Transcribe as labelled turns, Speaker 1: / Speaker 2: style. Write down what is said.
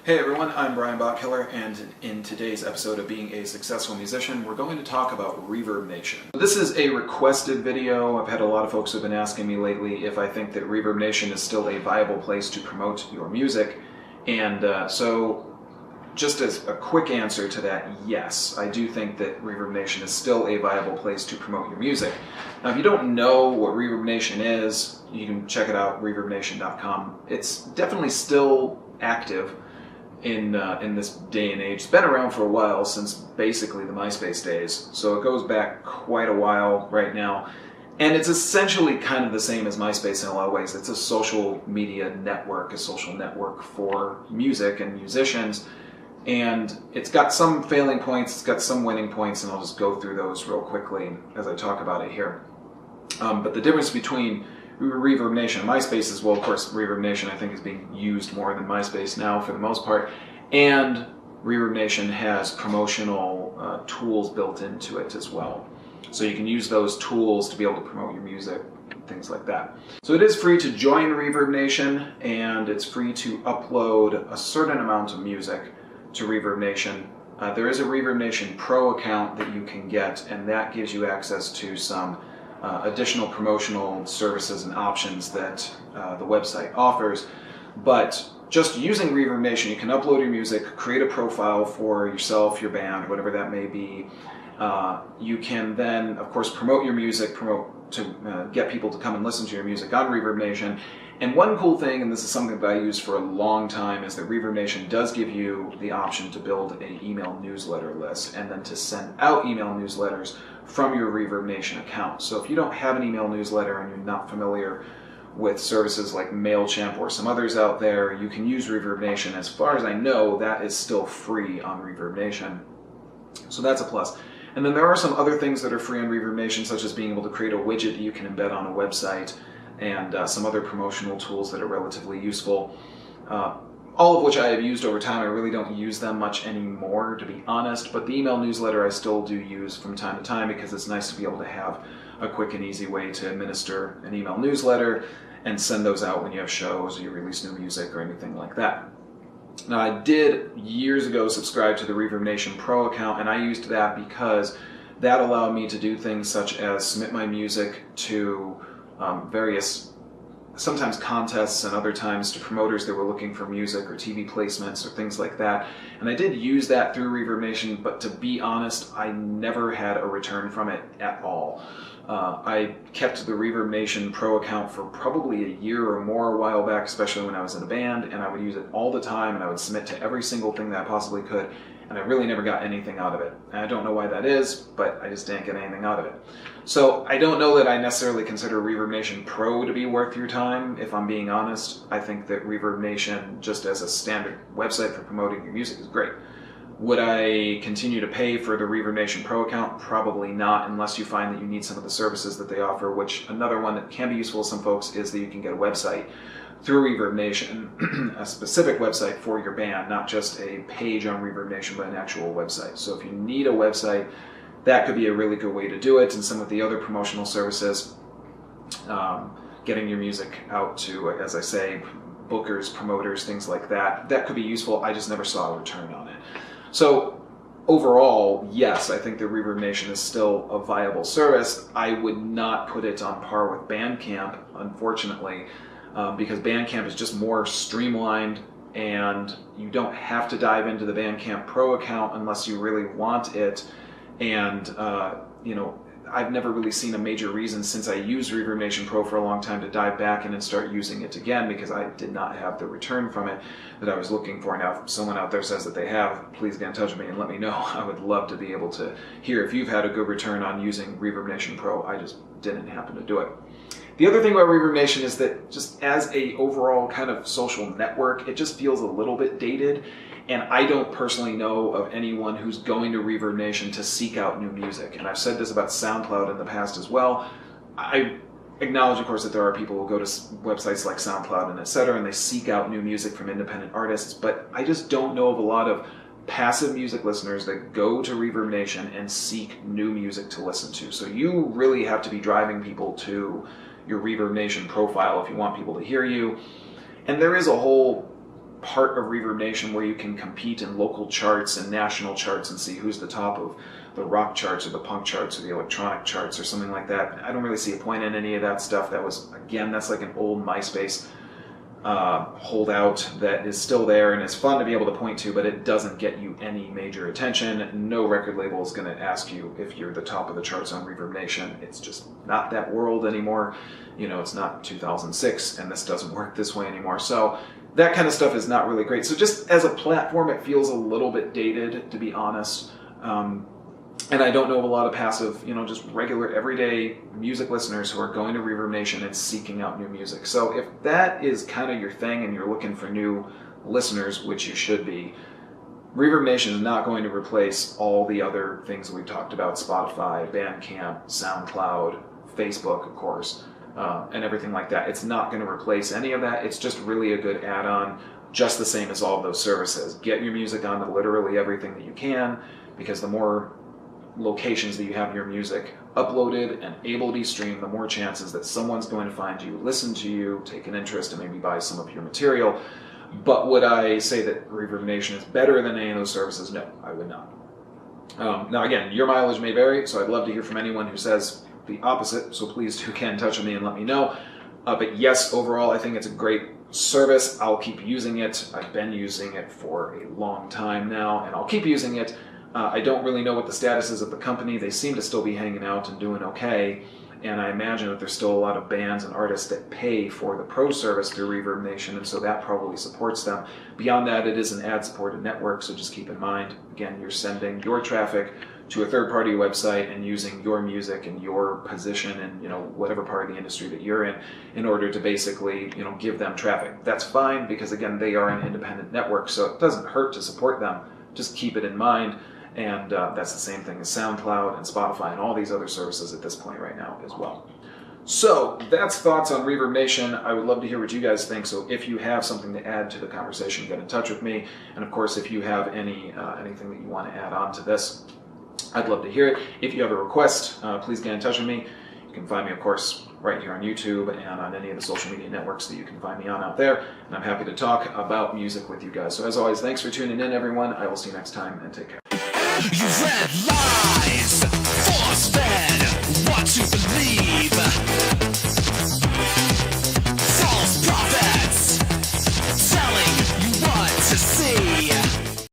Speaker 1: Hey everyone, I'm Brian Bachkiller, and in today's episode of Being a Successful Musician, we're going to talk about Reverbnation. This is a requested video. I've had a lot of folks who have been asking me lately if I think that Reverbnation is still a viable place to promote your music, and so just as a quick answer to that, yes, I do think that Reverbnation is still a viable place to promote your music. Now, if you don't know what Reverbnation is, you can check it out, reverbnation.com. It's definitely still active in this day and age. It's been around for a while, since basically the MySpace days, so it goes back quite a while right now, and it's essentially kind of the same as MySpace in a lot of ways. It's a social media network, a social network for music and musicians, and it's got some failing points, it's got some winning points, and I'll just go through those real quickly as I talk about it here. But the difference between Reverbnation and MySpace is, well, of course, Reverbnation I think is being used more than MySpace now for the most part, and Reverbnation has promotional tools built into it as well. So you can use those tools to be able to promote your music, things like that. So it is free to join Reverbnation, and it's free to upload a certain amount of music to Reverbnation. There is a Reverbnation Pro account that you can get, and that gives you access to some additional promotional services and options that the website offers. But just using Reverbnation, you can upload your music, create a profile for yourself, your band, whatever that may be. You can then, of course, promote your music, get people to come and listen to your music on Reverbnation. And one cool thing, and this is something that I used for a long time, is that Reverbnation does give you the option to build an email newsletter list and then to send out email newsletters from your Reverbnation account. So if you don't have an email newsletter and you're not familiar with services like MailChimp or some others out there, you can use Reverbnation. As far as I know, that is still free on Reverbnation. So that's a plus. And then there are some other things that are free on Reverbnation, such as being able to create a widget that you can embed on a website, and some other promotional tools that are relatively useful. All of which I have used over time. I really don't use them much anymore, to be honest, but the email newsletter I still do use from time to time because it's nice to be able to have a quick and easy way to administer an email newsletter and send those out when you have shows or you release new music or anything like that. Now, I did years ago subscribe to the Reverbnation Pro account, and I used that because that allowed me to do things such as submit my music to various, sometimes contests and other times to promoters that were looking for music or TV placements or things like that. And I did use that through Reverbnation, but to be honest, I never had a return from it at all. I kept the Reverbnation Pro account for probably a year or more a while back, especially when I was in a band, and I would use it all the time, and I would submit to every single thing that I possibly could, and I really never got anything out of it. And I don't know why that is, but I just didn't get anything out of it. So I don't know that I necessarily consider Reverbnation Pro to be worth your time, if I'm being honest. I think that Reverbnation, just as a standard website for promoting your music, is great. Would I continue to pay for the Reverbnation Pro account? Probably not, unless you find that you need some of the services that they offer, which another one that can be useful to some folks is that you can get a website through Reverbnation, a specific website for your band, not just a page on Reverbnation, but an actual website. So if you need a website, that could be a really good way to do it. And some of the other promotional services, getting your music out to, as I say, bookers, promoters, things like that, that could be useful. I just never saw a return on it. So overall, yes, I think that Reverbnation is still a viable service. I would not put it on par with Bandcamp, unfortunately, because Bandcamp is just more streamlined, and you don't have to dive into the Bandcamp Pro account unless you really want it. And you know, I've never really seen a major reason, since I used Reverbnation Pro for a long time, to dive back in and start using it again, because I did not have the return from it that I was looking for. Now, if someone out there says that they have, please get in touch with me and let me know. I would love to be able to hear if you've had a good return on using Reverbnation Pro. I just didn't happen to do it. The other thing about Reverbnation is that just as a overall kind of social network, it just feels a little bit dated. And I don't personally know of anyone who's going to Reverbnation to seek out new music. And I've said this about SoundCloud in the past as well. I acknowledge, of course, that there are people who go to websites like SoundCloud and etc., and they seek out new music from independent artists, but I just don't know of a lot of passive music listeners that go to Reverbnation and seek new music to listen to. So you really have to be driving people to your Reverbnation profile if you want people to hear you. And there is a whole part of Reverbnation where you can compete in local charts and national charts and see who's the top of the rock charts or the punk charts or the electronic charts or something like that. I don't really see a point in any of that stuff. That was, again, that's like an old MySpace holdout that is still there and is fun to be able to point to, but it doesn't get you any major attention. No record label is going to ask you if you're the top of the charts on Reverbnation. It's just not that world anymore. You know, it's not 2006, and this doesn't work this way anymore. So that kind of stuff is not really great. So just as a platform, it feels a little bit dated, to be honest. And I don't know of a lot of passive, you know, just regular everyday music listeners who are going to Reverbnation and seeking out new music. So if that is kind of your thing and you're looking for new listeners, which you should be, Reverbnation is not going to replace all the other things that we've talked about: Spotify, Bandcamp, SoundCloud, Facebook, of course, and everything like that. It's not going to replace any of that. It's just really a good add-on, just the same as all of those services. Get your music onto literally everything that you can, because the more locations that you have your music uploaded and able to be streamed, the more chances that someone's going to find you, listen to you, take an interest, and maybe buy some of your material. But would I say that Reverbnation is better than any of those services? No, I would not. Now again, your mileage may vary, so I'd love to hear from anyone who says the opposite, so please do get in touch with me and let me know. But yes, overall, I think it's a great service. I'll keep using it. I've been using it for a long time now, and I'll keep using it. I don't really know what the status is of the company. They seem to still be hanging out and doing okay, and I imagine that there's still a lot of bands and artists that pay for the pro service through Reverbnation, and so that probably supports them. Beyond that, it is an ad-supported network, so just keep in mind, again, you're sending your traffic to a third-party website and using your music and your position in, you know, whatever part of the industry that you're in order to basically, you know, give them traffic. That's fine, because again, they are an independent network, so it doesn't hurt to support them. Just keep it in mind. And that's the same thing as SoundCloud and Spotify and all these other services at this point right now as well. So that's thoughts on Reverbnation. I would love to hear what you guys think. So if you have something to add to the conversation, get in touch with me. And of course, if you have anything that you want to add on to this, I'd love to hear it. If you have a request, please get in touch with me. You can find me, of course, right here on YouTube and on any of the social media networks that you can find me on out there. And I'm happy to talk about music with you guys. So as always, thanks for tuning in, everyone. I will see you next time, and take care. You read live.